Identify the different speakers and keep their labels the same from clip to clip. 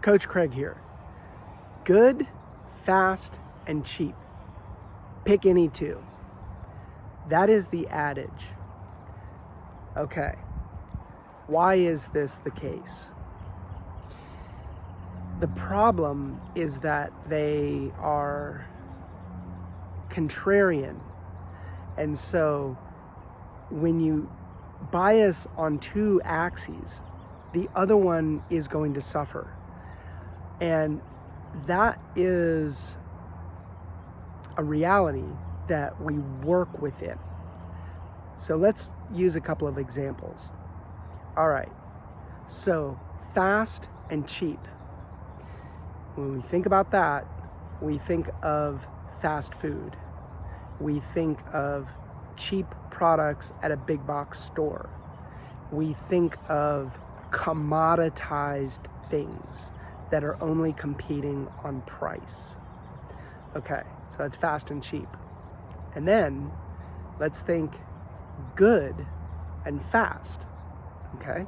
Speaker 1: Coach Craig here. Good, fast, and cheap. Pick any two. That is the adage. Okay, why is this the case? The problem is that they are contrarian. And so when you bias on two axes, the other one is going to suffer. And that is a reality that we work within. So let's use a couple of examples. All right, so fast and cheap. When we think about that, we think of fast food. We think of cheap products at a big box store. We think of commoditized things that are only competing on price. Okay, so that's fast and cheap. And then let's think good and fast, okay?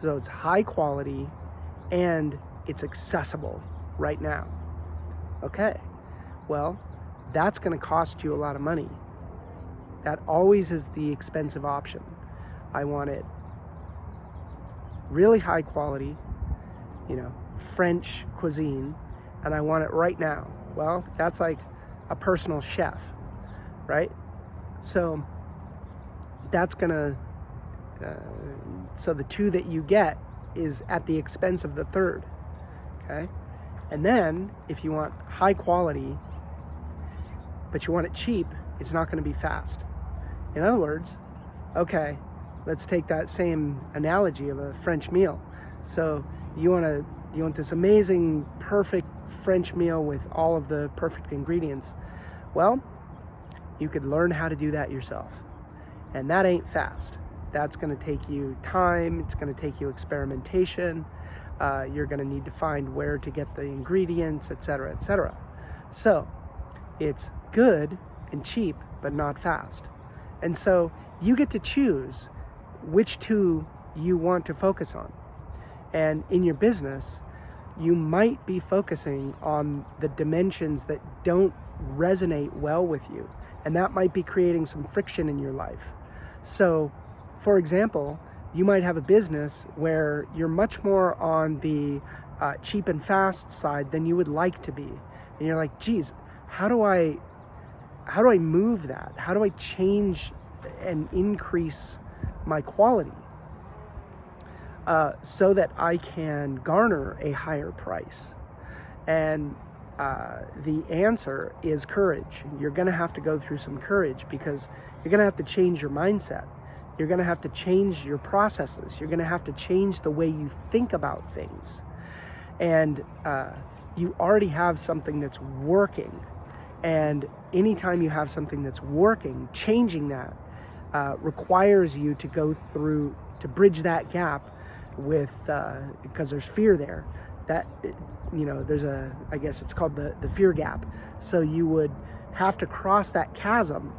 Speaker 1: So it's high quality and it's accessible right now. Okay, well, that's gonna cost you a lot of money. That always is the expensive option. I want it really high quality, French cuisine, and I want it right now. Well, that's like a personal chef, right? So that's gonna, so the two that you get is at the expense of the third, okay? And then if you want high quality, but you want it cheap, it's not gonna be fast. In other words, okay, let's take that same analogy of a French meal. So you want this amazing, perfect French meal with all of the perfect ingredients. Well, you could learn how to do that yourself. And that ain't fast. That's gonna take you time, it's gonna take you experimentation, you're gonna need to find where to get the ingredients, etc., etc. So it's good and cheap, but not fast. And so you get to choose which two you want to focus on. And in your business, you might be focusing on the dimensions that don't resonate well with you. And that might be creating some friction in your life. So, for example, you might have a business where you're much more on the cheap and fast side than you would like to be. And you're like, geez, how do I move that? How do I change and increase my quality so that I can garner a higher price? And the answer is courage. You're gonna have to go through some courage because you're gonna have to change your mindset. You're gonna have to change your processes. You're gonna have to change the way you think about things. And you already have something that's working. And anytime you have something that's working, changing that requires you to go through, to bridge that gap with, because there's fear there. That, there's I guess it's called the fear gap. So you would have to cross that chasm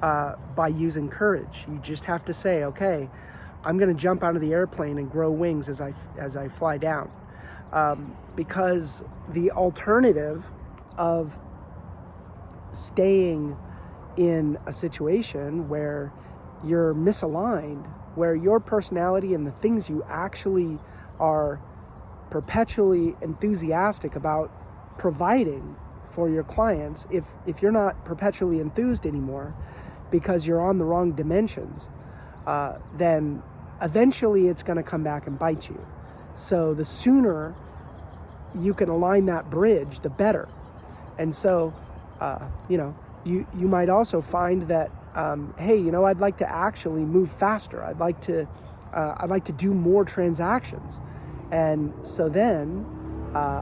Speaker 1: by using courage. You just have to say, okay, I'm gonna jump out of the airplane and grow wings as I fly down. Because the alternative of staying in a situation where you're misaligned, where your personality and the things you actually are perpetually enthusiastic about providing for your clients, if you're not perpetually enthused anymore because you're on the wrong dimensions, then eventually it's going to come back and bite you. So the sooner you can align that bridge, the better. And so you might also find that hey, I'd like to actually move faster. I'd like to do more transactions. And so then,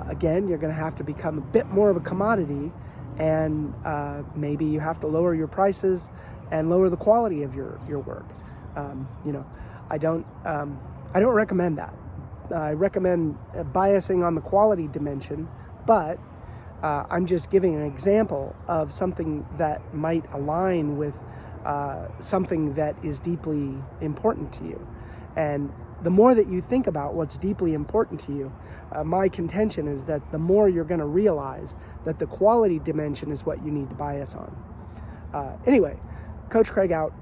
Speaker 1: again, you're going to have to become a bit more of a commodity, and maybe you have to lower your prices and lower the quality of your work. I don't recommend that. I recommend biasing on the quality dimension, but I'm just giving an example of something that might align with something that is deeply important to you. And the more that you think about what's deeply important to you, my contention is that the more you're going to realize that the quality dimension is what you need to bias on. Anyway, Coach Craig out.